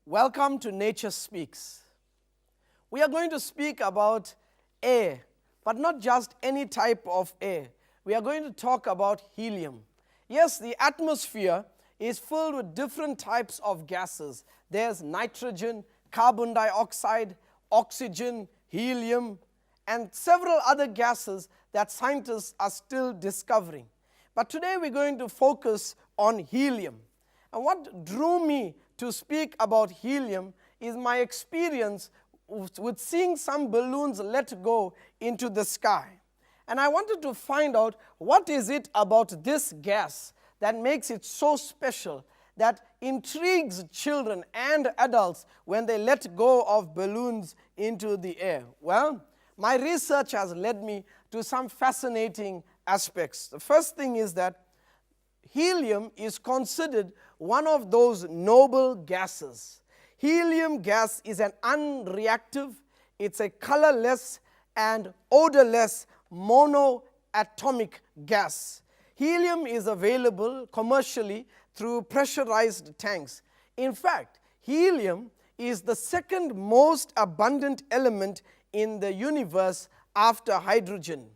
Welcome to Nature Speaks. We are going to speak about air, but not just any type of air. We are going to talk about helium. Yes, the atmosphere is filled with different types of gases. There's nitrogen, carbon dioxide, oxygen, helium, and several other gases that scientists are still discovering. But today we're going to focus on helium. And what drew me to speak about helium is my experience with seeing some balloons let go into the sky. And I wanted to find out what is it about this gas that makes it so special, that intrigues children and adults when they let go of balloons into the air. Well, my research has led me to some fascinating aspects. The first thing is that helium is considered one of those noble gases. Helium gas is an unreactive, it's a colorless and odorless monoatomic gas. Helium is available commercially through pressurized tanks. In fact, helium is the second most abundant element in the universe after hydrogen.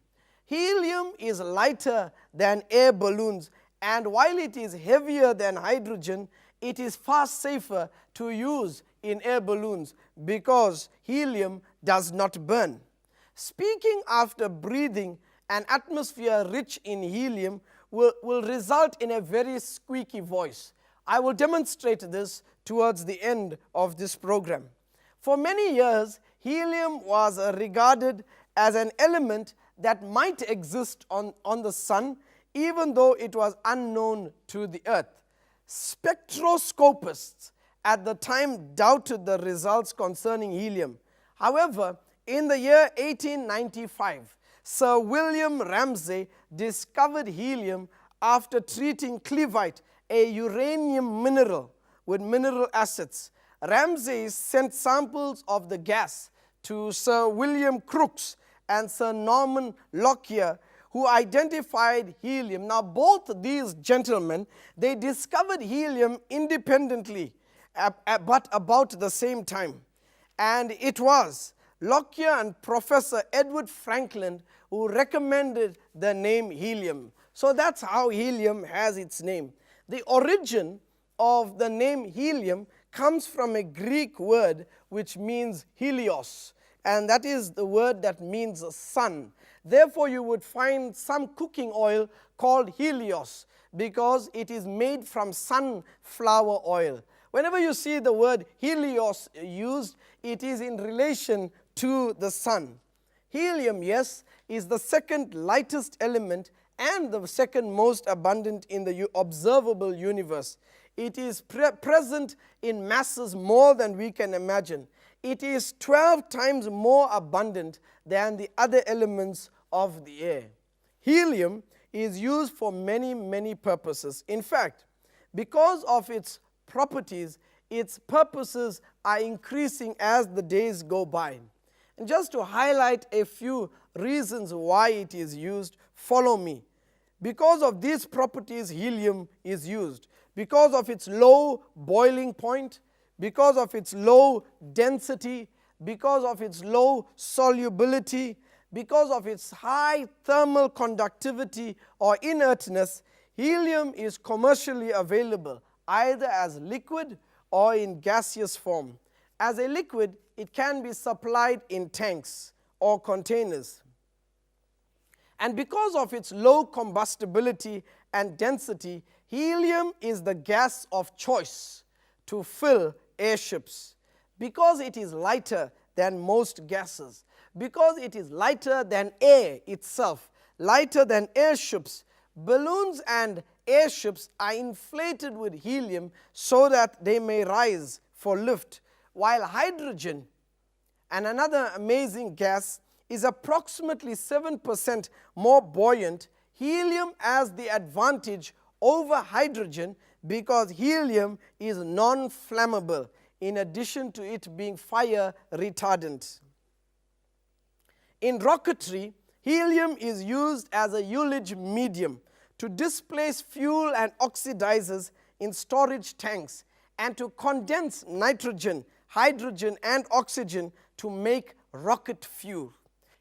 Helium is lighter than air balloons, and while it is heavier than hydrogen, it is far safer to use in air balloons because helium does not burn. Speaking after breathing, an atmosphere rich in helium will result in a very squeaky voice. I will demonstrate this towards the end of this program. For many years, helium was regarded as an element that might exist on the sun, even though it was unknown to the earth. Spectroscopists at the time doubted the results concerning helium. However, in the year 1895, Sir William Ramsay discovered helium after treating cleveite, a uranium mineral, with mineral acids. Ramsay sent samples of the gas to Sir William Crookes and Sir Norman Lockyer, who identified helium. Now, both these gentlemen, they discovered helium independently, but about the same time. And it was Lockyer and Professor Edward Franklin who recommended the name helium. So that's how helium has its name. The origin of the name helium comes from a Greek word which means helios, and that is the word that means sun. Therefore, you would find some cooking oil called helios because it is made from sunflower oil. Whenever you see the word helios used, it is in relation to the sun. Helium, yes, is the second lightest element and the second most abundant in the observable universe. It is present in masses more than we can imagine. It is 12 times more abundant than the other elements of the air. Helium is used for many, many purposes. In fact, because of its properties, its purposes are increasing as the days go by. And just to highlight a few reasons why it is used, follow me. Because of these properties, helium is used. Because of its low boiling point, because of its low density, because of its low solubility, because of its high thermal conductivity or inertness, helium is commercially available either as liquid or in gaseous form. As a liquid, it can be supplied in tanks or containers. And because of its low combustibility and density, helium is the gas of choice to fill airships. Because it is lighter than most gases, because it is lighter than air itself, lighter than airships, balloons and airships are inflated with helium so that they may rise for lift, while hydrogen And another amazing gas is approximately 7% more buoyant. Helium has the advantage over hydrogen because helium is non-flammable, in addition to it being fire retardant. In rocketry, helium is used as a ullage medium to displace fuel and oxidizers in storage tanks and to condense nitrogen, hydrogen, and oxygen to make rocket fuel.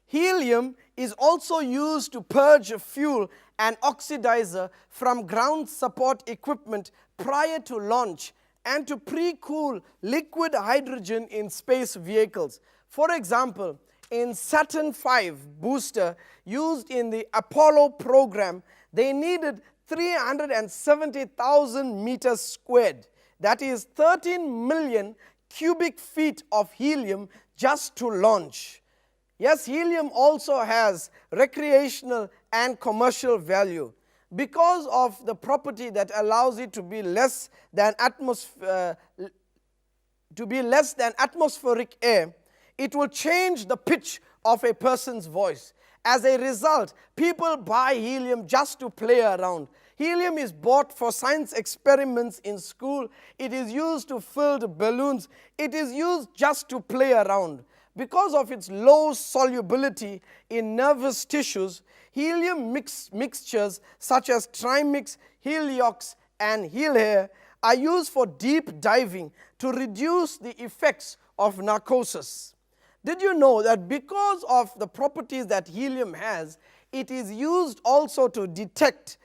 Helium is also used to purge fuel and oxidizer from ground support equipment prior to launch and to pre-cool liquid hydrogen in space vehicles. For example, in Saturn V booster used in the Apollo program, they needed 370,000 meters squared. That is 13 million cubic feet of helium just to launch. Yes, helium also has recreational and commercial value. Because of the property that allows it to be less than atmospheric air, it will change the pitch of a person's voice. As a result, people buy helium just to play around. Helium is bought for science experiments in school. It is used to fill the balloons. It is used just to play around. Because of its low solubility in nervous tissues, helium mixtures such as trimix, heliox, and helium are used for deep diving to reduce the effects of narcosis. Did you know that because of the properties that helium has, it is used also to detect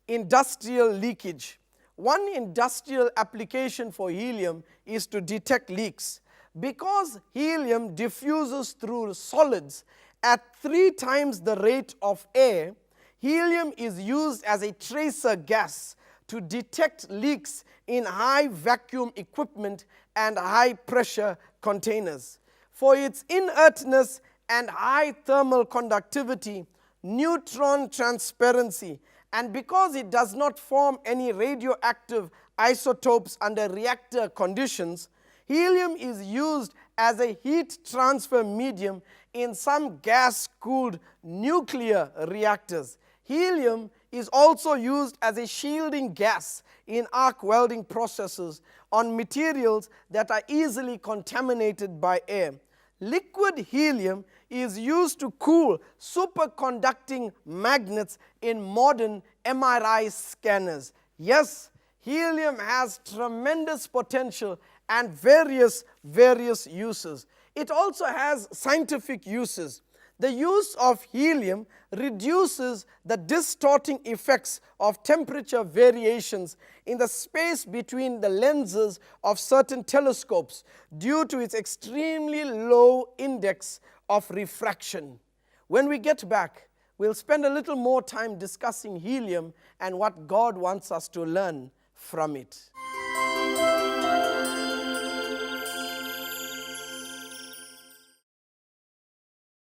industrial leakage? One industrial application for helium is to detect leaks. Because helium diffuses through solids at 3 times the rate of air, helium is used as a tracer gas to detect leaks in high vacuum equipment and high pressure containers. For its inertness and high thermal conductivity, neutron transparency, and because it does not form any radioactive isotopes under reactor conditions, helium is used as a heat transfer medium in some gas-cooled nuclear reactors. Helium is also used as a shielding gas in arc welding processes on materials that are easily contaminated by air. Liquid helium is used to cool superconducting magnets in modern MRI scanners. Yes, helium has tremendous potential and various uses. It also has scientific uses. The use of helium reduces the distorting effects of temperature variations in the space between the lenses of certain telescopes due to its extremely low index of refraction. When we get back, we'll spend a little more time discussing helium and what God wants us to learn from it.